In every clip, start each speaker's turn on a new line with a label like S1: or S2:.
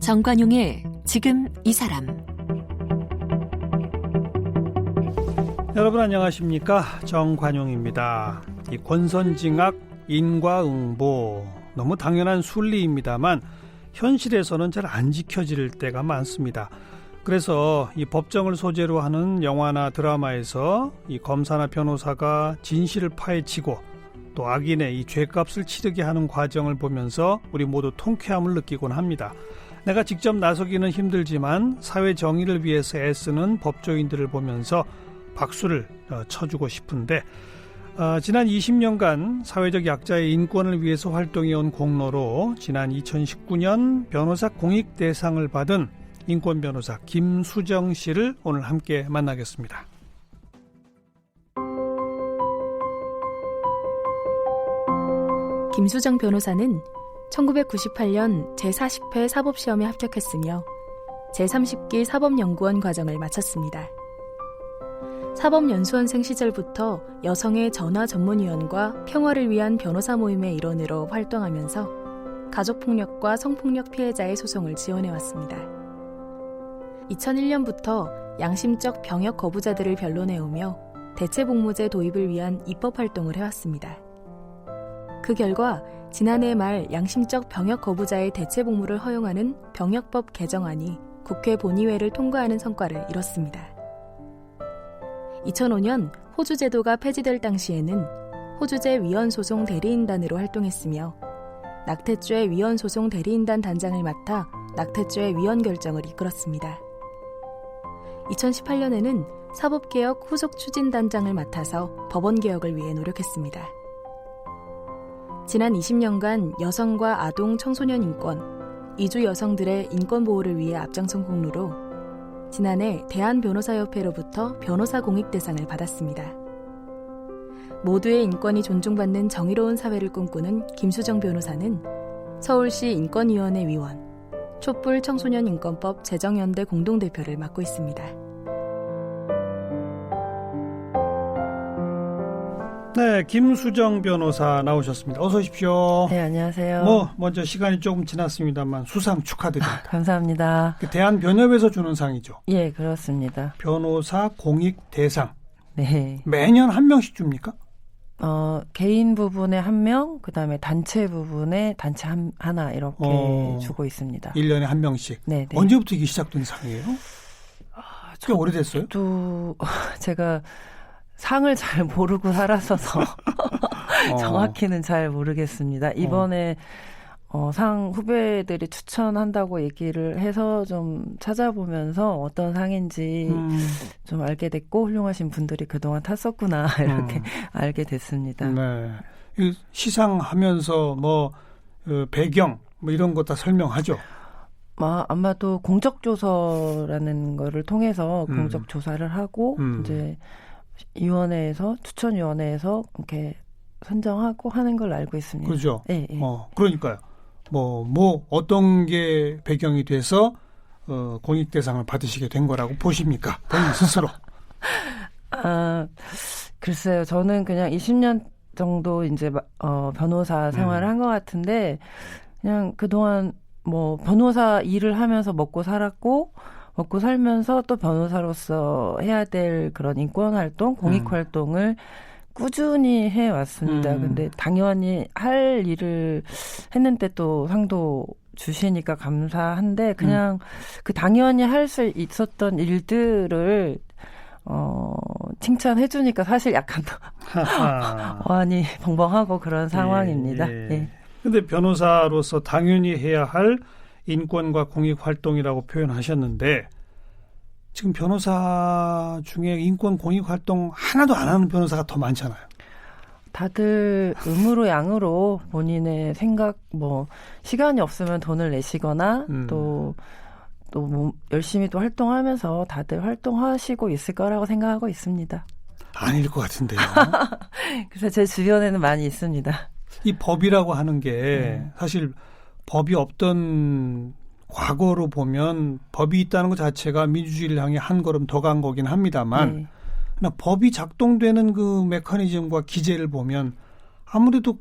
S1: 정관용의 지금 이 사람.
S2: 여러분 안녕하십니까? 정관용입니다. 이 권선징악, 인과응보 너무 당연한 순리입니다만 현실에서는 잘 안 지켜질 때가 많습니다. 그래서 이 법정을 소재로 하는 영화나 드라마에서 이 검사나 변호사가 진실을 파헤치고 또 악인의 이 죄값을 치르게 하는 과정을 보면서 우리 모두 통쾌함을 느끼곤 합니다. 내가 직접 나서기는 힘들지만 사회 정의를 위해서 애쓰는 법조인들을 보면서 박수를 쳐주고 싶은데 지난 20년간 사회적 약자의 인권을 위해서 활동해온 공로로 지난 2019년 변호사 공익대상을 받은 인권변호사 김수정 씨를 오늘 함께 만나겠습니다.
S3: 김수정 변호사는 1998년 제40회 사법시험에 합격했으며 제30기 사법연구원 과정을 마쳤습니다. 사법연수원생 시절부터 여성의 전화 전문위원과 평화를 위한 변호사 모임의 일원으로 활동하면서 가족폭력과 성폭력 피해자의 소송을 지원해왔습니다. 2001년부터 양심적 병역 거부자들을 변론해오며 대체복무제 도입을 위한 입법활동을 해왔습니다. 그 결과 지난해 말 양심적 병역 거부자의 대체복무를 허용하는 병역법 개정안이 국회 본의회를 통과하는 성과를 이뤘습니다. 2005년 호주 제도가 폐지될 당시에는 호주제 위헌소송 대리인단으로 활동했으며 낙태죄 위헌소송 대리인단 단장을 맡아 낙태죄 위헌 결정을 이끌었습니다. 2018년에는 사법개혁 후속 추진단장을 맡아서 법원개혁을 위해 노력했습니다. 지난 20년간 여성과 아동 청소년 인권, 이주 여성들의 인권 보호를 위해 앞장선 공로로 지난해 대한변호사협회로부터 변호사 공익대상을 받았습니다. 모두의 인권이 존중받는 정의로운 사회를 꿈꾸는 김수정 변호사는 서울시 인권위원회 위원, 촛불 청소년 인권법 제정연대 공동대표를 맡고 있습니다.
S2: 네, 김수정 변호사 나오셨습니다. 어서 오십시오.
S4: 네, 안녕하세요.
S2: 먼저 시간이 조금 지났습니다만 수상 축하드립니다.
S4: 감사합니다.
S2: 대한변협에서 주는 상이죠.
S4: 예, 그렇습니다.
S2: 변호사 공익대상.
S4: 네.
S2: 매년 한 명씩 줍니까?
S4: 개인 부분에 한 명, 그다음에 단체 부분에 단체 하나 이렇게 주고 있습니다.
S2: 1년에 한 명씩.
S4: 네, 네.
S2: 언제부터 이게 시작된 상이에요? 꽤 오래됐어요?
S4: 또 제가 상을 잘 모르고 살았어서 정확히는 잘 모르겠습니다. 이번에 상 후배들이 추천한다고 얘기를 해서 좀 찾아보면서 어떤 상인지 좀 알게 됐고 훌륭하신 분들이 그동안 탔었구나 이렇게 알게 됐습니다.
S2: 네. 시상하면서 배경 이런 거 다 설명하죠.
S4: 아마도 공적조서라는 거를 통해서 공적조사를 하고 이제 위원회에서 추천위원회에서 이렇게 선정하고 하는 걸 알고 있습니다.
S2: 그렇죠.
S4: 네, 네.
S2: 그러니까요. 어떤 게 배경이 돼서 공익대상을 받으시게 된 거라고 보십니까? 본인 스스로.
S4: 글쎄요. 저는 그냥 20년 정도 이제 변호사 생활을 한 것 같은데 그냥 그동안 변호사 일을 하면서 먹고 살면서 또 변호사로서 해야 될 그런 인권활동, 공익활동을 꾸준히 해왔습니다. 근데 당연히 할 일을 했는데 또 상도 주시니까 감사한데 그냥 그 당연히 할 수 있었던 일들을 칭찬해 주니까 사실 약간 어안이 벙벙하고 그런 상황입니다.
S2: 예.
S4: 예.
S2: 근데 변호사로서 당연히 해야 할 인권과 공익활동이라고 표현하셨는데 지금 변호사 중에 인권 공익활동 하나도 안 하는 변호사가 더 많잖아요.
S4: 다들 음으로 양으로 본인의 생각, 시간이 없으면 돈을 내시거나 또 열심히 또 활동하면서 다들 활동하시고 있을 거라고 생각하고 있습니다.
S2: 아닐 것 같은데요.
S4: 그래서 제 주변에는 많이 있습니다.
S2: 이 법이라고 하는 게 사실 법이 없던 과거로 보면 법이 있다는 것 자체가 민주주의를 향해 한 걸음 더 간 거긴 합니다만 그러나 법이 작동되는 그 메커니즘과 기제를 보면 아무래도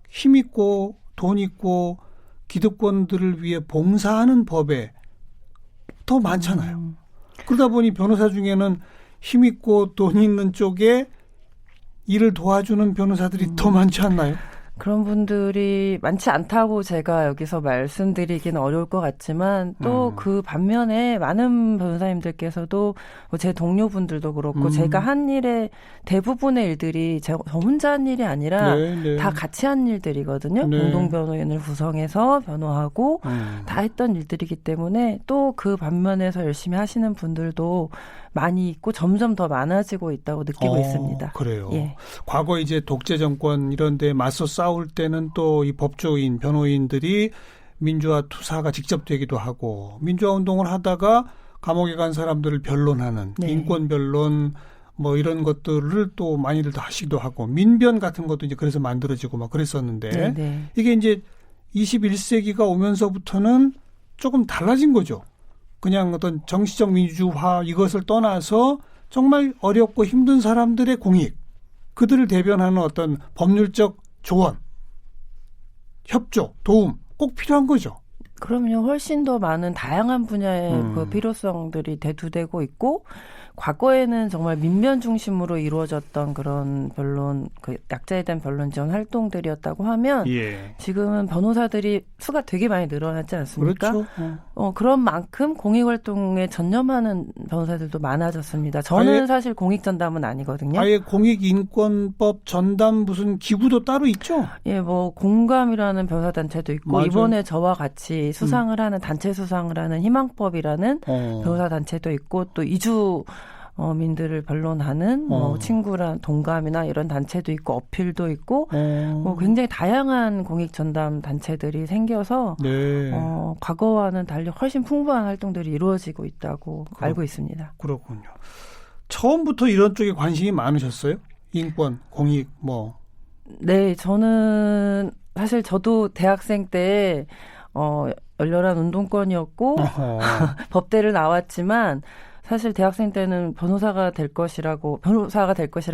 S2: 힘 있고 돈 있고 기득권들을 위해 봉사하는 법에 더 많잖아요. 그러다 보니 변호사 중에는 힘 있고 돈 있는 쪽에 일을 도와주는 변호사들이 더 많지 않나요?
S4: 그런 분들이 많지 않다고 제가 여기서 말씀드리기는 어려울 것 같지만 또 그 반면에 많은 변호사님들께서도 뭐제 동료분들도 그렇고 제가 한 일의 대부분의 일들이 저 혼자 한 일이 아니라 다 같이 한 일들이거든요.
S2: 네.
S4: 공동변호인을 구성해서 변호하고 다 했던 일들이기 때문에 또 그 반면에서 열심히 하시는 분들도 많이 있고 점점 더 많아지고 있다고 느끼고 있습니다.
S2: 그래요.
S4: 예.
S2: 과거 이제 독재 정권 이런 데 맞서 싸울 때는 또 이 법조인, 변호인들이 민주화 투사가 직접 되기도 하고 민주화 운동을 하다가 감옥에 간 사람들을 변론하는
S4: 네.
S2: 인권 변론 뭐 이런 것들을 또 많이들 하시기도 하고 민변 같은 것도 이제 그래서 만들어지고 막 그랬었는데
S4: 네.
S2: 이게 이제 21세기가 오면서부터는 조금 달라진 거죠. 그냥 어떤 정치적 민주화 이것을 떠나서 정말 어렵고 힘든 사람들의 공익, 그들을 대변하는 어떤 법률적 조언, 협조, 도움 꼭 필요한 거죠.
S4: 그럼요. 훨씬 더 많은 다양한 분야의 그 필요성들이 대두되고 있고 과거에는 정말 민변 중심으로 이루어졌던 그런 변론, 그 약자에 대한 변론 지원 활동들이었다고 하면
S2: 예.
S4: 지금은 변호사들이 수가 되게 많이 늘어났지 않습니까?
S2: 그렇죠.
S4: 그런 만큼 공익활동에 전념하는 변호사들도 많아졌습니다. 저는
S2: 아예,
S4: 사실 공익전담은 아니거든요.
S2: 아예 공익인권법 전담 무슨 기구도 따로 있죠?
S4: 예, 뭐 공감이라는 변호사단체도 있고
S2: 맞아요.
S4: 이번에 저와 같이 수상을 하는 단체 수상을 하는 희망법이라는 변호사단체도 있고 또 이주 민들을 변론하는 뭐 친구란 동감이나 이런 단체도 있고 어필도 있고 뭐 굉장히 다양한 공익 전담 단체들이 생겨서
S2: 네.
S4: 과거와는 달리 훨씬 풍부한 활동들이 이루어지고 있다고 알고 있습니다.
S2: 그렇군요. 처음부터 이런 쪽에 관심이 많으셨어요? 인권, 공익 뭐.
S4: 네, 저는 사실 저도 대학생 때 열렬한 운동권이었고 법대를 나왔지만 사실 대학생 때는 변호사가 될 것이라고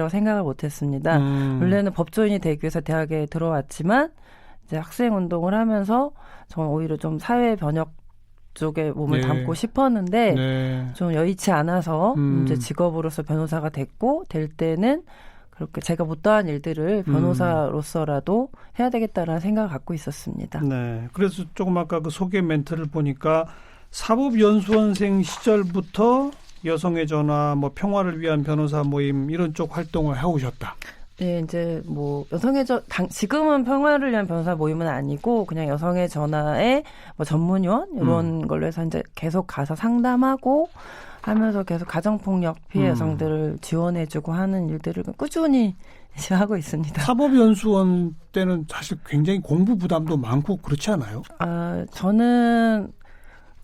S4: 생각을 못했습니다. 원래는 법조인이 되기 위해서 대학에 들어왔지만 이제 학생 운동을 하면서 저는 오히려 좀 사회 번역 쪽에 몸을 담고 싶었는데 좀 여의치 않아서 이제 직업으로서 변호사가 됐고 될 때는 그렇게 제가 못다한 일들을 변호사로서라도 해야 되겠다라는 생각을 갖고 있었습니다.
S2: 네. 그래서 조금 아까 그 소개 멘트를 보니까 사법연수원생 시절부터 여성의 전화, 뭐 평화를 위한 변호사 모임 이런 쪽 활동을 해오셨다.
S4: 네, 이제 뭐 여성의 지금은 평화를 위한 변호사 모임은 아니고 그냥 여성의 전화의 뭐 전문위원 이런 걸로 해서 이제 계속 가서 상담하고 하면서 계속 가정폭력 피해 여성들을 지원해주고 하는 일들을 꾸준히 하고 있습니다.
S2: 사법연수원 때는 사실 굉장히 공부 부담도 많고 그렇지 않아요?
S4: 저는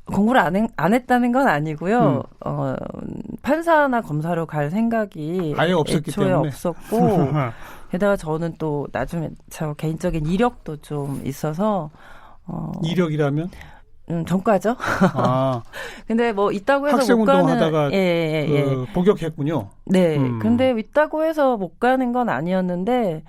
S4: 공부를 안 했다는 건 아니고요. 판사나 검사로 갈 생각이
S2: 아예 없었기
S4: 애초에
S2: 때문에.
S4: 없었고 게다가 저는 또 나중에 저 개인적인 이력도 좀 있어서
S2: 이력이라면?
S4: 전과죠. 근데 뭐 있다고 해서 못 가는
S2: 학생운동하다가 복역했군요.
S4: 네. 근데 있다고 해서 못 가는 건 아니었는데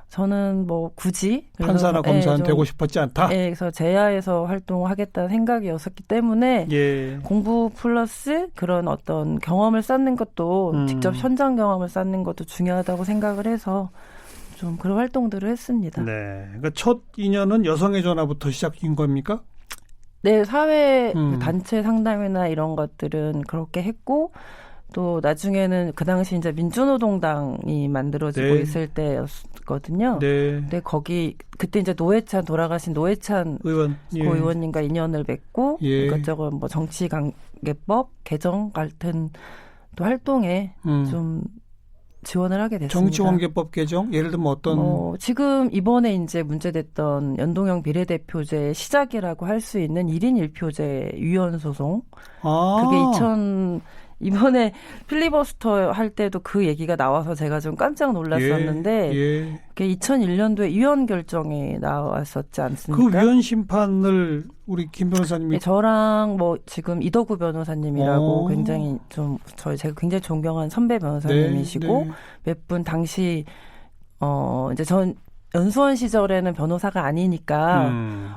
S4: 저는 뭐 굳이
S2: 판사나 검사는 되고 싶었지 않다.
S4: 예, 그래서 제야에서 활동하겠다는 생각이었었기 때문에 공부 플러스 그런 어떤 경험을 쌓는 것도 직접 현장 경험을 쌓는 것도 중요하다고 생각을 해서 좀 그런 활동들을 했습니다.
S2: 네, 그러니까 첫 인연은 여성의 전화부터 시작인 겁니까?
S4: 네, 사회 단체 상담이나 이런 것들은 그렇게 했고 또 나중에는 그 당시 이제 민주노동당이 만들어지고 있을 때였거든요. 근데 거기 그때 이제 돌아가신 노회찬 고의원님과 인연을 맺고 이것저것 뭐 정치관계법 개정 같은 또 활동에 좀 지원을 하게 됐습니다.
S2: 정치관계법 개정? 예를 들면 어떤?
S4: 지금 이번에 이제 문제됐던 연동형 비례대표제의 시작이라고 할 수 있는 1인 1표제 위헌 소송. 그게 이번에 필리버스터 할 때도 그 얘기가 나와서 제가 좀 깜짝 놀랐었는데 그게 2001년도에 위헌 결정이 나왔었지 않습니까?
S2: 그 위헌 심판을 우리 김 변호사님이
S4: 저랑 뭐 지금 이덕우 변호사님이라고 굉장히 좀 제가 굉장히 존경한 선배 변호사님이시고 몇 분 당시 이제 전 연수원 시절에는 변호사가 아니니까
S2: 음.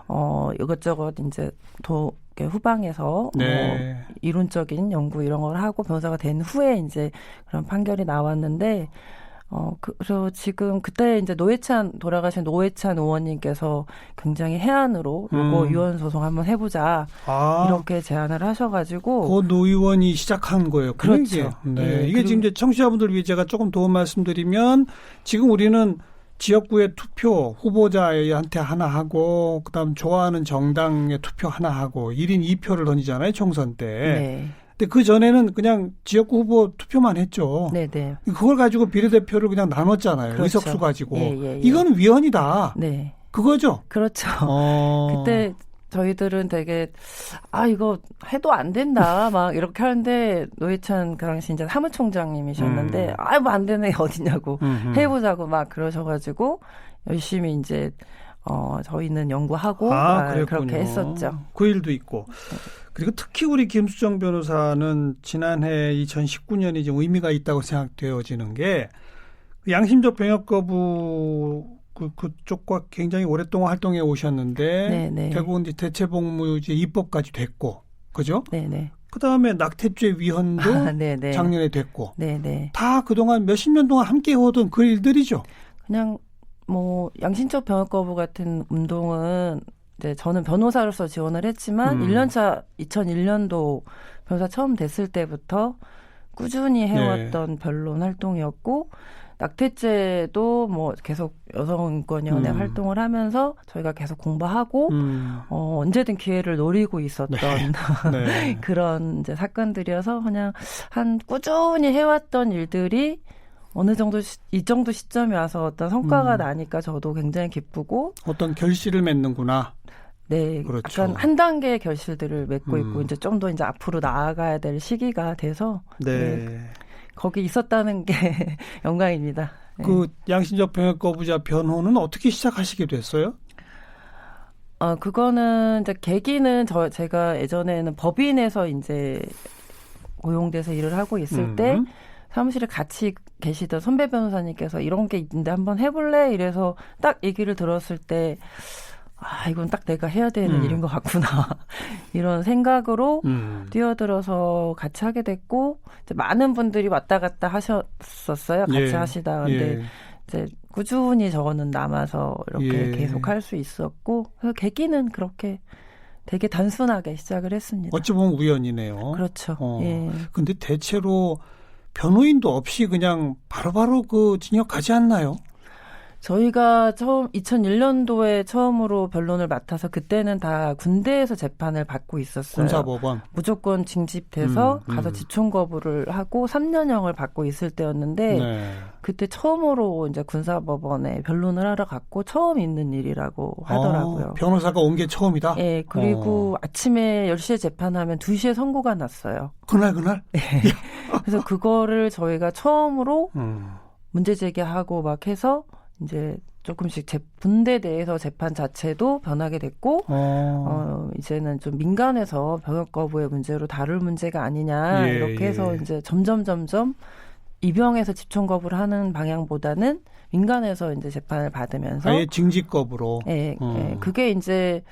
S4: 이것저것 이제 이렇게 후방에서
S2: 네.
S4: 뭐 이론적인 연구 이런 걸 하고 변호사가 된 후에 이제 그런 판결이 나왔는데 그래서 지금 그때 이제 돌아가신 노회찬 의원님께서 굉장히 해안으로 요거 유언 소송 한번 해보자 이렇게 제안을 하셔가지고
S2: 그 노 의원이 시작한 거예요.
S4: 그렇죠.
S2: 네.
S4: 예,
S2: 이게 지금 이제 청취자분들 위해 제가 조금 도움 말씀드리면 지금 우리는 지역구의 투표 후보자한테 하나 하고 그다음 좋아하는 정당의 투표 하나 하고 1인 2표를 던지잖아요. 총선 때.
S4: 네.
S2: 근데 그 전에는 그냥 지역구 후보 투표만 했죠.
S4: 네네.
S2: 그걸 가지고 비례대표를 그냥 나눴잖아요.
S4: 그렇죠.
S2: 의석수 가지고.
S4: 예.
S2: 이거는 위헌이다.
S4: 네.
S2: 그거죠.
S4: 그렇죠.
S2: 그때
S4: 그때 저희들은 되게 이거 해도 안 된다 막 이렇게 하는데 노회찬 그 당시 이제 사무총장님이셨는데 뭐 안 되네 어디냐고 해보자고 막 그러셔가지고 열심히 이제 저희는 연구하고 그렇게 했었죠.
S2: 그 일도 있고. 그리고 특히 우리 김수정 변호사는 지난해 2019년이 좀 의미가 있다고 생각되어지는 게 양심적 병역 거부 그쪽과 굉장히 오랫동안 활동해 오셨는데
S4: 네네.
S2: 결국은 이제 대체복무제 입법까지 됐고, 그죠?
S4: 네네.
S2: 그 다음에 낙태죄 위헌도
S4: 네네.
S2: 작년에 됐고,
S4: 네네.
S2: 다 그동안 몇십 년 동안 함께 해오던 그 일들이죠.
S4: 그냥 뭐 양심적 병역 거부 같은 운동은 이제 저는 변호사로서 지원을 했지만 1년차 2001년도 변호사 처음 됐을 때부터 꾸준히 해왔던 변론 활동이었고. 낙태죄도 뭐 계속 여성인권위원회 활동을 하면서 저희가 계속 공부하고 언제든 기회를 노리고 있었던
S2: 네.
S4: 그런 이제 사건들이어서 그냥 꾸준히 해왔던 일들이 어느 정도 이 정도 시점에 와서 어떤 성과가 나니까 저도 굉장히 기쁘고
S2: 어떤 결실을 맺는구나.
S4: 네,
S2: 그렇죠.
S4: 약간 한 단계의 결실들을 맺고 있고 이제 좀 더 이제 앞으로 나아가야 될 시기가 돼서 네. 거기 있었다는 게 영광입니다.
S2: 그 양심적 병역 거부자 변호는 어떻게 시작하시게 됐어요?
S4: 그거는 이제 계기는 제가 예전에는 법인에서 이제 고용돼서 일을 하고 있을 때 사무실에 같이 계시던 선배 변호사님께서 이런 게 있는데 한번 해볼래? 이래서 딱 얘기를 들었을 때 이건 딱 내가 해야 되는 일인 것 같구나. 이런 생각으로 뛰어들어서 같이 하게 됐고, 이제 많은 분들이 왔다 갔다 하셨었어요. 같이 하시다. 근데 이제 꾸준히 저는 남아서 이렇게 계속 할 수 있었고, 그래서 계기는 그렇게 되게 단순하게 시작을 했습니다.
S2: 어찌 보면 우연이네요.
S4: 그렇죠.
S2: 근데 대체로 변호인도 없이 그냥 바로바로 그 징역 가지 않나요?
S4: 저희가 2001년도에 처음으로 변론을 맡아서 그때는 다 군대에서 재판을 받고 있었어요.
S2: 군사법원.
S4: 무조건 징집돼서 가서 집총 거부를 하고 3년형을 받고 있을 때였는데 그때 처음으로 이제 군사법원에 변론을 하러 갔고 처음 있는 일이라고 하더라고요.
S2: 변호사가 온 게 처음이다?
S4: 네. 그리고 아침에 10시에 재판하면 2시에 선고가 났어요.
S2: 그날?
S4: 네. 그래서 그거를 저희가 처음으로 문제 제기하고 막 해서 이제 조금씩 군대 내에서 재판 자체도 변하게 됐고 이제는 좀 민간에서 병역 거부의 문제로 다룰 문제가 아니냐 이렇게 해서 이제 점점 입영에서 집총 거부를 하는 방향보다는 민간에서 이제 재판을 받으면서
S2: 아예 징집 거부로.
S4: 그게 이제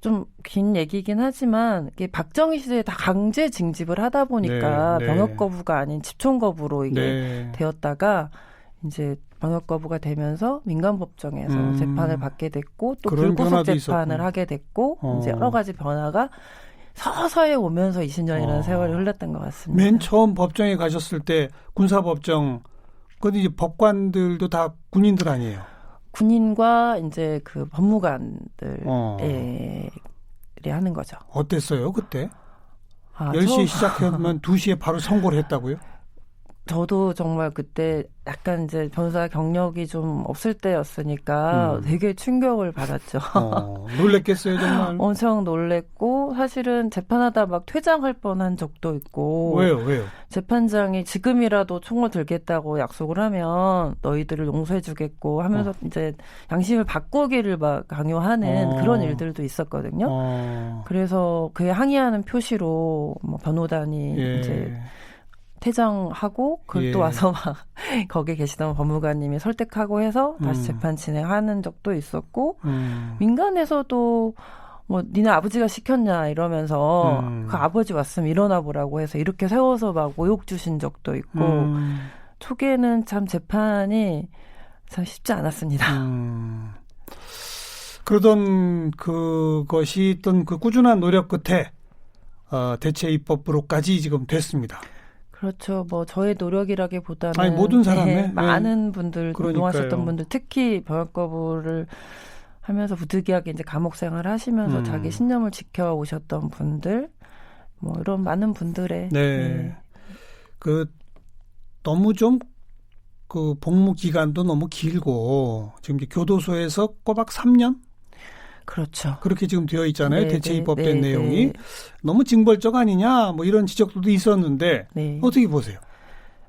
S4: 좀 긴 얘기긴 하지만 이게 박정희 시대에 다 강제 징집을 하다 보니까 병역 거부가 아닌 집총 거부로 이게 되었다가 이제 병역 거부가 되면서 민간법정에서 재판을 받게 됐고 또 불구속 재판을 하게 됐고 이제 여러 가지 변화가 서서히 오면서 20년이라는 세월이 흘렀던 것 같습니다.
S2: 맨 처음 법정에 가셨을 때 군사법정 거기 이제 법관들도 다 군인들 아니에요?
S4: 군인과 이제 그 법무관들이 하는 거죠.
S2: 어땠어요 그때? 10시에 시작하면 2시에 바로 선고를 했다고요?
S4: 저도 정말 그때 약간 이제 변호사 경력이 좀 없을 때였으니까 되게 충격을 받았죠.
S2: 놀랬겠어요, 정말.
S4: 엄청 놀랬고 사실은 재판하다 막 퇴장할 뻔한 적도 있고.
S2: 왜요?
S4: 재판장이 지금이라도 총을 들겠다고 약속을 하면 너희들을 용서해주겠고 하면서 이제 양심을 바꾸기를 막 강요하는 그런 일들도 있었거든요. 그래서 그에 항의하는 표시로 뭐 변호단이 이제 퇴장하고 그걸 또 와서 막 거기에 계시던 법무관님이 설득하고 해서 다시 재판 진행하는 적도 있었고 민간에서도 뭐 니네 아버지가 시켰냐 이러면서 그 아버지 왔으면 일어나 보라고 해서 이렇게 세워서 막 모욕 주신 적도 있고 초기에는 참 재판이 참 쉽지 않았습니다.
S2: 그러던 그것이 있던 그 꾸준한 노력 끝에 대체 입법으로까지 지금 됐습니다.
S4: 그렇죠. 뭐 저의 노력이라기보다는
S2: 아니, 모든 사람의
S4: 많은 분들
S2: 그러니까요.
S4: 노동하셨던 분들 특히 병역 거부를 하면서 부득이하게 이제 감옥 생활을 하시면서 자기 신념을 지켜오셨던 분들 뭐 이런 많은 분들의
S2: 네. 그 너무 좀 그 복무 기간도 너무 길고 지금 이제 교도소에서 꼬박 3년
S4: 그렇죠.
S2: 그렇게 지금 되어 있잖아요.
S4: 네,
S2: 대체
S4: 네,
S2: 입법된
S4: 네,
S2: 내용이
S4: 네.
S2: 너무 징벌적 아니냐 뭐 이런 지적도 있었는데
S4: 네.
S2: 어떻게 보세요?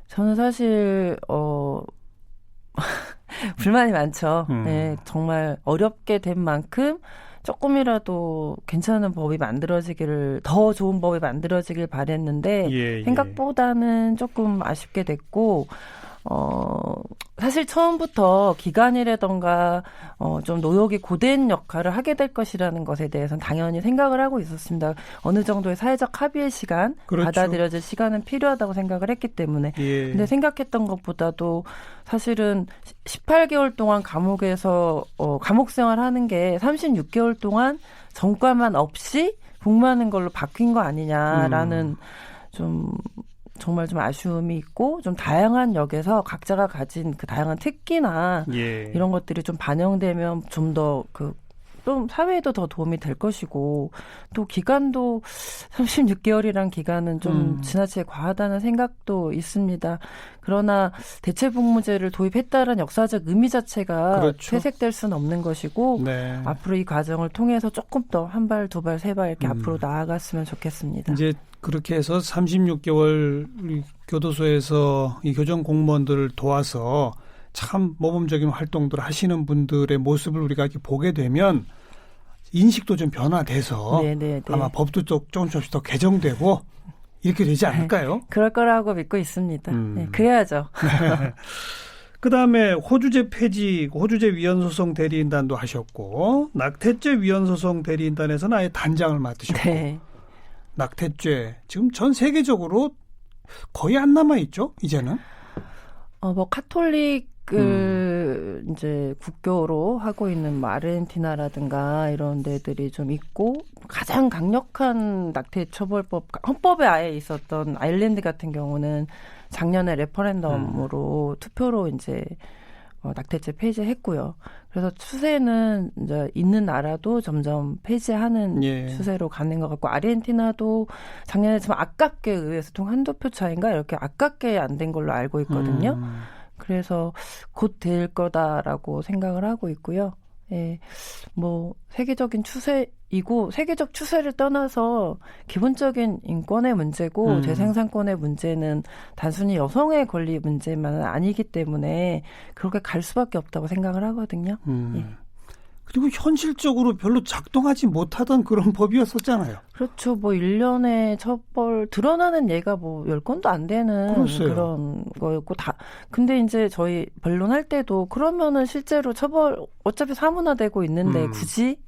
S4: 저는 사실 불만이 많죠. 네, 정말 어렵게 된 만큼 조금이라도 괜찮은 법이 만들어지기를 더 좋은 법이 만들어지길 바랬는데
S2: 예.
S4: 생각보다는 조금 아쉽게 됐고 사실 처음부터 기간이라던가 좀 노역이 고된 역할을 하게 될 것이라는 것에 대해서는 당연히 생각을 하고 있었습니다. 어느 정도의 사회적 합의의 시간,
S2: 그렇죠.
S4: 받아들여질 시간은 필요하다고 생각을 했기 때문에.
S2: 예.
S4: 근데 생각했던 것보다도 사실은 18개월 동안 감옥에서 감옥 생활하는 게 36개월 동안 전과만 없이 복무하는 걸로 바뀐 거 아니냐라는 좀 정말 좀 아쉬움이 있고 좀 다양한 역에서 각자가 가진 그 다양한 특기나
S2: 예.
S4: 이런 것들이 좀 반영되면 좀 더 좀 사회에도 더 도움이 될 것이고 또 기간도 36개월이란 기간은 좀 지나치게 과하다는 생각도 있습니다. 그러나 대체복무제를 도입했다는 역사적 의미 자체가
S2: 그렇죠.
S4: 퇴색될 수는 없는 것이고
S2: 네.
S4: 앞으로 이 과정을 통해서 조금 더 한 발, 두 발, 세 발 이렇게 앞으로 나아갔으면 좋겠습니다.
S2: 이제 그렇게 해서 36개월 교도소에서 이 교정 공무원들을 도와서 참 모범적인 활동들을 하시는 분들의 모습을 우리가 이렇게 보게 되면 인식도 좀 변화돼서
S4: 네.
S2: 아마 법도 조금씩 더 개정되고 이렇게 되지 않을까요?
S4: 그럴 거라고 믿고 있습니다. 네, 그래야죠.
S2: 그다음에 호주제 폐지, 호주제 위헌소송 대리인단도 하셨고 낙태죄 위헌소송 대리인단에서는 아예 단장을 맡으셨고
S4: 네.
S2: 낙태죄 지금 전 세계적으로 거의 안 남아 있죠, 이제는.
S4: 뭐 카톨릭을 이제 국교로 하고 있는 뭐 아르헨티나라든가 이런 데들이 좀 있고 가장 강력한 낙태 처벌법 헌법에 아예 있었던 아일랜드 같은 경우는 작년에 레퍼런덤으로 투표로 이제 낙태죄 폐지했고요. 그래서 추세는 이제 있는 나라도 점점 폐지하는 추세로 가는 것 같고 아르헨티나도 작년에 좀 아깝게 의회에서 통 한두 표 차인가 이렇게 아깝게 안 된 걸로 알고 있거든요. 그래서 곧 될 거다라고 생각을 하고 있고요. 예, 뭐 세계적인 추세이고 세계적 추세를 떠나서 기본적인 인권의 문제고 재생산권의 문제는 단순히 여성의 권리 문제만은 아니기 때문에 그렇게 갈 수밖에 없다고 생각을 하거든요. 예.
S2: 그리고 현실적으로 별로 작동하지 못하던 그런 법이었었잖아요.
S4: 그렇죠. 뭐 1년에 처벌 드러나는 예가 뭐 10건도 안 되는
S2: 그렇어요.
S4: 그런 거였고 근데 이제 저희 변론할 때도 그러면은 실제로 처벌 어차피 사문화되고 있는데 굳이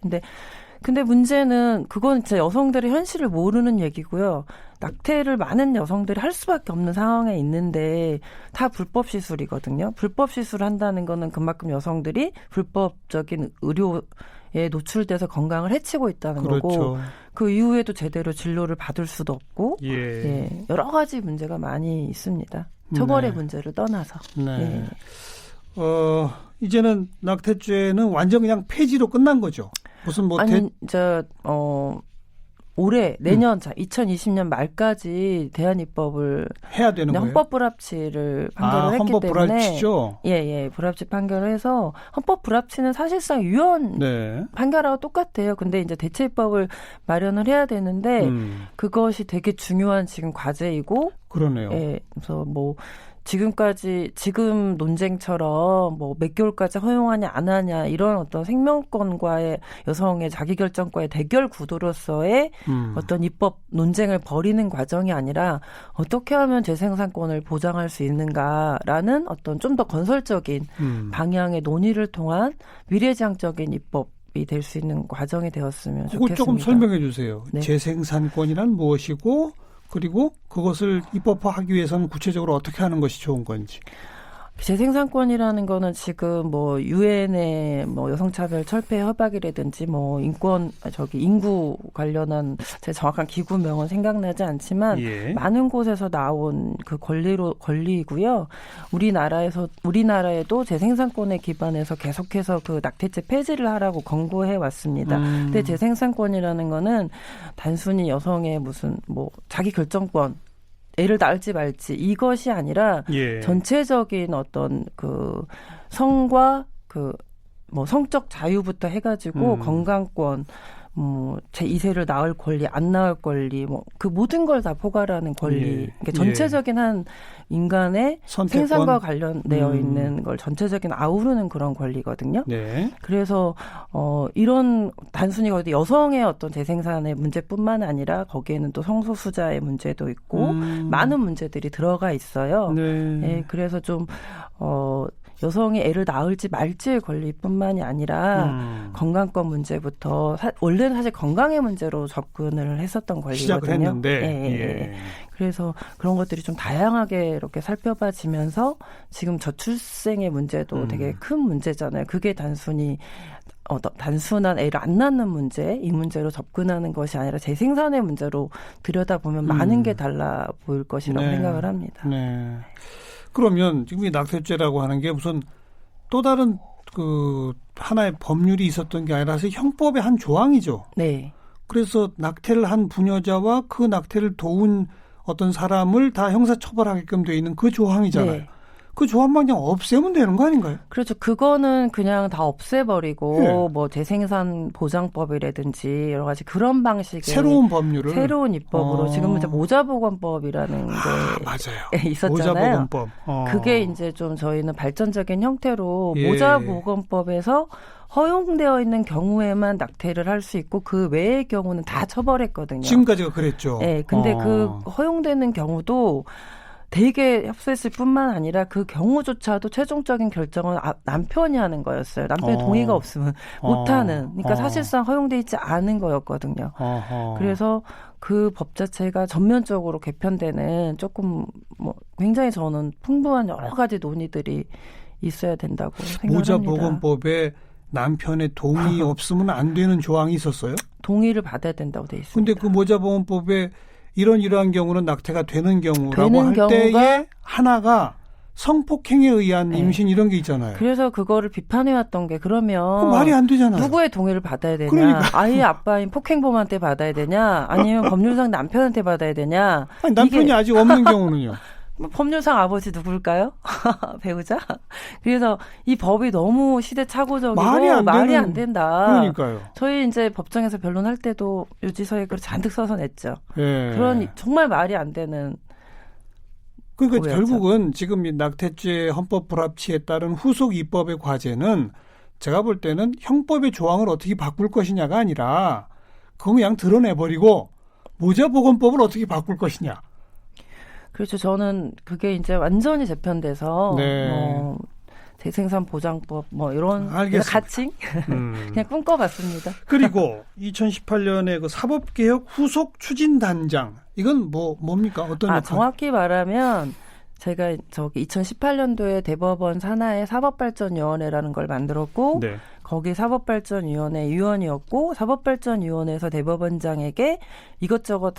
S4: 근데 문제는 그건 진짜 여성들의 현실을 모르는 얘기고요. 낙태를 많은 여성들이 할 수밖에 없는 상황에 있는데 다 불법 시술이거든요. 불법 시술을 한다는 거는 그만큼 여성들이 불법적인 의료에 노출돼서 건강을 해치고 있다는
S2: 그렇죠.
S4: 거고 그 이후에도 제대로 진료를 받을 수도 없고
S2: 예.
S4: 여러 가지 문제가 많이 있습니다. 처벌의 문제를 떠나서.
S2: 네. 이제는 낙태죄는 완전 그냥 폐지로 끝난 거죠. 무슨 뭐
S4: 올해 내년 2020년 말까지 대한 입법을
S2: 해야 되는 거예요.
S4: 헌법 불합치를 판결을 했기
S2: 헌법
S4: 때문에
S2: 불합치죠.
S4: 예, 불합치 판결을 해서 헌법 불합치는 사실상 유언 판결하고 똑같아요. 근데 이제 대체 입법을 마련을 해야 되는데 그것이 되게 중요한 지금 과제이고
S2: 그러네요.
S4: 예, 그래서 뭐 지금 논쟁처럼 뭐 몇 개월까지 허용하냐 안 하냐 이런 어떤 생명권과의 여성의 자기결정과의 대결 구도로서의 어떤 입법 논쟁을 벌이는 과정이 아니라 어떻게 하면 재생산권을 보장할 수 있는가라는 어떤 좀 더 건설적인 방향의 논의를 통한 미래지향적인 입법이 될 수 있는 과정이 되었으면
S2: 그거
S4: 좋겠습니다.
S2: 조금 설명해 주세요.
S4: 네.
S2: 재생산권이란 무엇이고 그리고 그것을 입법화하기 위해서는 구체적으로 어떻게 하는 것이 좋은 건지.
S4: 재생산권이라는 거는 지금 뭐 유엔의 뭐 여성차별 철폐 협약이라든지 뭐 인구 관련한 제 정확한 기구명은 생각나지 않지만
S2: 예.
S4: 많은 곳에서 나온 그 권리이고요. 우리나라에도 재생산권에 기반해서 계속해서 그 낙태죄 폐지를 하라고 권고해 왔습니다. 근데 재생산권이라는 거는 단순히 여성의 무슨 뭐 자기 결정권 애를 낳을지 말지 이것이 아니라
S2: 예.
S4: 전체적인 어떤 그 성과 그 뭐 성적 자유부터 해가지고 건강권, 제 2세를 낳을 권리, 안 낳을 권리, 뭐 그 모든 걸 다 포괄하는 권리.
S2: 예.
S4: 그러니까 전체적인 한 인간의
S2: 선택권?
S4: 생산과 관련되어 있는 걸 전체적인 아우르는 그런 권리거든요.
S2: 네.
S4: 그래서 이런 단순히 거기 여성의 어떤 재생산의 문제뿐만 아니라 거기에는 또 성소수자의 문제도 있고 많은 문제들이 들어가 있어요.
S2: 네.
S4: 예, 그래서 좀 여성이 애를 낳을지 말지의 권리뿐만이 아니라 건강권 문제부터 원래는 사실 건강의 문제로 접근을 했었던 권리거든요.
S2: 시작을 했는데.
S4: 예. 그래서 그런 것들이 좀 다양하게 이렇게 살펴봐지면서 지금 저출생의 문제도 되게 큰 문제잖아요. 그게 단순한 애를 안 낳는 문제, 이 문제로 접근하는 것이 아니라 재생산의 문제로 들여다보면 많은 게 달라 보일 것이라고
S2: 네.
S4: 생각을 합니다.
S2: 네. 그러면 지금 이 낙태죄라고 하는 게 무슨 또 다른 그 하나의 법률이 있었던 게 아니라 형법의 한 조항이죠.
S4: 네.
S2: 그래서 낙태를 한 부녀자와 그 낙태를 도운 어떤 사람을 다 형사처벌하게끔 되어 있는 그 조항이잖아요.
S4: 네.
S2: 그 조항만 그냥 없애면 되는 거 아닌가요?
S4: 그렇죠. 그거는 그냥 다 없애버리고
S2: 네.
S4: 뭐 재생산 보장법이라든지 여러 가지 그런 방식의
S2: 새로운 법률을
S4: 새로운 입법으로 지금은 이제 모자보건법이라는 게
S2: 맞아요.
S4: 있었잖아요.
S2: 모자보건법.
S4: 그게 이제 좀 저희는 발전적인 형태로
S2: 예.
S4: 모자보건법에서 허용되어 있는 경우에만 낙태를 할 수 있고 그 외의 경우는 다 처벌했거든요.
S2: 지금까지가 그랬죠.
S4: 네, 근데 그 허용되는 경우도 되게 협소했을 뿐만 아니라 그 경우조차도 최종적인 결정은 남편이 하는 거였어요. 남편의 동의가 없으면 못하는. 그러니까 사실상 허용돼 있지 않은 거였거든요. 그래서 그 법 자체가 전면적으로 개편되는 조금 뭐 굉장히 저는 풍부한 여러 가지 논의들이 있어야 된다고 생각합니다.
S2: 모자보건법에 남편의 동의 없으면 안 되는 조항이 있었어요?
S4: 동의를 받아야 된다고 돼 있습니다.
S2: 근데 그 모자보건법에 이러한 경우는 낙태가 되는 경우라고
S4: 되는
S2: 할
S4: 경우가
S2: 때에 하나가 성폭행에 의한 임신 이런 게 있잖아요.
S4: 그래서 그거를 비판해왔던 게 그러면
S2: 말이 안 되잖아요.
S4: 누구의 동의를 받아야 되냐.
S2: 그러니까.
S4: 아이의 아빠인 폭행범한테 받아야 되냐. 아니면 법률상 남편한테 받아야 되냐.
S2: 아니, 남편이 아직 없는 경우는요.
S4: 법률상 아버지 누굴까요? 배우자? 그래서 이 법이 너무 시대착오적이고 말이 안 된다.
S2: 그러니까요.
S4: 저희 이제 법정에서 변론할 때도 유지서에 글을 잔뜩 써서 냈죠.
S2: 예.
S4: 그런 정말 말이 안 되는.
S2: 그러니까
S4: 법이었죠.
S2: 결국은 지금 이 낙태죄 헌법 불합치에 따른 후속 입법의 과제는 제가 볼 때는 형법의 조항을 어떻게 바꿀 것이냐가 아니라 그건 그냥 드러내버리고 모자보건법을 어떻게 바꿀 것이냐.
S4: 그렇죠. 저는 그게 이제 완전히 재편돼서
S2: 네.
S4: 뭐 재생산 보장법 뭐 이런
S2: 알겠습니다.
S4: 가칭 그냥 꿈꿔봤습니다.
S2: 그리고 2018년에 그 사법개혁 후속 추진단장 이건 뭡니까? 어떤 역할?
S4: 정확히 말하면 제가 2018년도에 대법원 산하의 사법발전위원회라는 걸 만들었고
S2: 네.
S4: 거기 사법발전위원회 위원이었고 사법발전위원회에서 대법원장에게 이것저것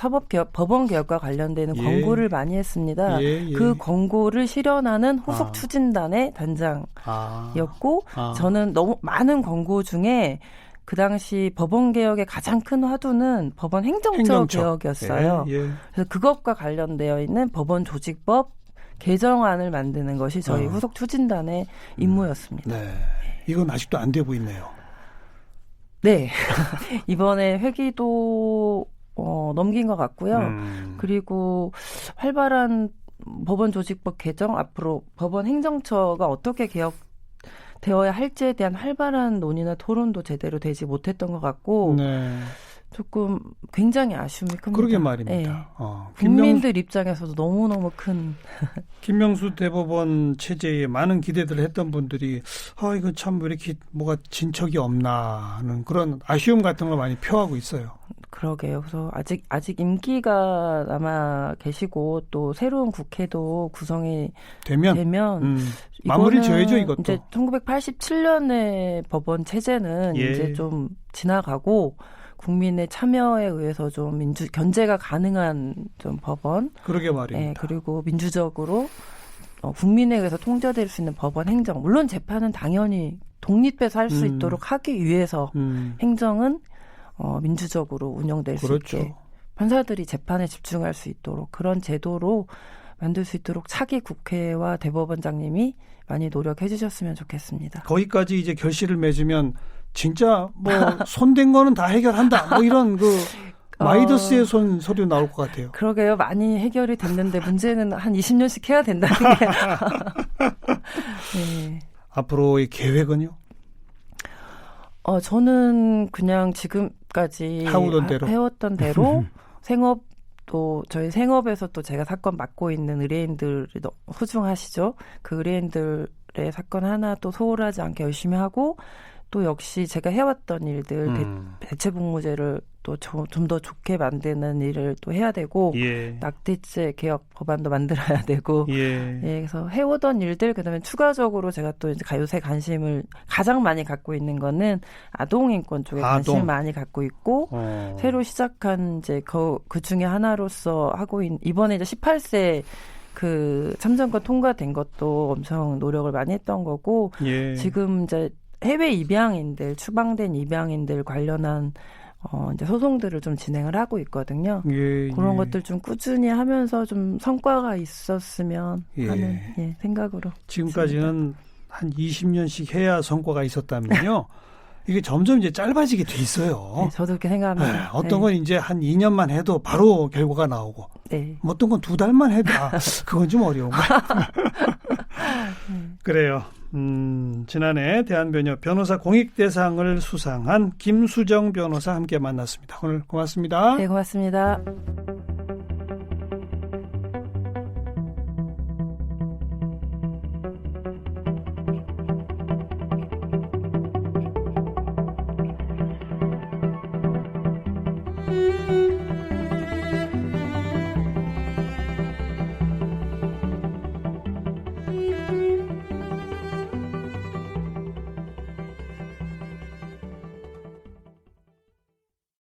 S4: 법원개혁과 관련되는
S2: 예.
S4: 권고를 많이 했습니다. 그 권고를 실현하는 후속 추진단의 단장이었고 저는 너무 많은 권고 중에 그 당시 법원개혁의 가장 큰 화두는 법원 행정처 개혁이었어요. 그래서 그것과 관련되어 있는 법원조직법 개정안을 만드는 것이 저희 후속 추진단의 임무였습니다.
S2: 네. 이건 아직도 안 되고 있네요.
S4: 네. 이번에 회기도 넘긴 것 같고요. 그리고 활발한 법원 조직법 개정, 앞으로 법원 행정처가 어떻게 개혁되어야 할지에 대한 활발한 논의나 토론도 제대로 되지 못했던 것 같고
S2: 네.
S4: 조금 굉장히 아쉬움이 큽니다.
S2: 그러게 말입니다.
S4: 네.
S2: 김명수,
S4: 국민들 입장에서도 너무너무 큰
S2: 김명수 대법원 체제에 많은 기대들을 했던 분들이 이거 참 왜 이렇게 뭐가 진척이 없나 하는 그런 아쉬움 같은 걸 많이 표하고 있어요.
S4: 그러게요. 그래서 아직 임기가 남아 계시고 또 새로운 국회도 구성이 되면
S2: 마무리 지어야죠, 이것도.
S4: 이제 1987년의 법원 체제는
S2: 예.
S4: 이제 좀 지나가고 국민의 참여에 의해서 좀 견제가 가능한 좀 법원.
S2: 그러게 말입니다.
S4: 예, 그리고 민주적으로 국민에 의해서 통제될 수 있는 법원 행정. 물론 재판은 당연히 독립해서 할 수 있도록 하기 위해서 행정은 민주적으로 운영될
S2: 그렇죠.
S4: 수 있게 판사들이 재판에 집중할 수 있도록 그런 제도로 만들 수 있도록 차기 국회와 대법원장님이 많이 노력해 주셨으면 좋겠습니다.
S2: 거기까지 이제 결실을 맺으면 진짜 뭐 손댄 거는 다 해결한다. 뭐 이런 그 마이더스의 손 소리 나올 것 같아요.
S4: 그러게요. 많이 해결이 됐는데 문제는 한 20년씩 해야 된다는 게. 네.
S2: 앞으로의 계획은요?
S4: 저는 그냥 지금까지 해왔던 대로 생업도 저희 생업에서 또 제가 사건 맡고 있는 의뢰인들이 소중하시죠. 그 의뢰인들의 사건 하나 또 소홀하지 않게 열심히 하고 또 역시 제가 해왔던 일들 대체복무제를 또 좀 더 좋게 만드는 일을 또 해야 되고
S2: 예.
S4: 낙태죄 개혁 법안도 만들어야 되고
S2: 예.
S4: 그래서 해오던 일들 그다음에 추가적으로 제가 또 이제 요새 관심을 가장 많이 갖고 있는 거는 아동 인권 쪽에 관심을 많이 갖고 있고 새로 시작한 이제 그 중에 하나로서 하고 있는 이번에 이제 18세 그 참정권 통과된 것도 엄청 노력을 많이 했던 거고
S2: 예.
S4: 지금 이제 해외 입양인들 추방된 입양인들 관련한 이제 소송들을 좀 진행을 하고 있거든요.
S2: 예,
S4: 그런
S2: 예.
S4: 것들 좀 꾸준히 하면서 좀 성과가 있었으면 하는 생각으로.
S2: 지금까지는 한 20년씩 해야 성과가 있었다면요. 이게 점점 이제 짧아지게 돼 있어요.
S4: 네, 저도 그렇게 생각합니다.
S2: 네, 어떤 건 이제 한 2년만 해도 바로 결과가 나오고,
S4: 네.
S2: 어떤 건 2달만 해도 그건 좀 어려운 거예요. 그래요. 지난해 대한변협 변호사 공익대상을 수상한 김수정 변호사 함께 만났습니다. 오늘 고맙습니다.
S4: 네, 고맙습니다.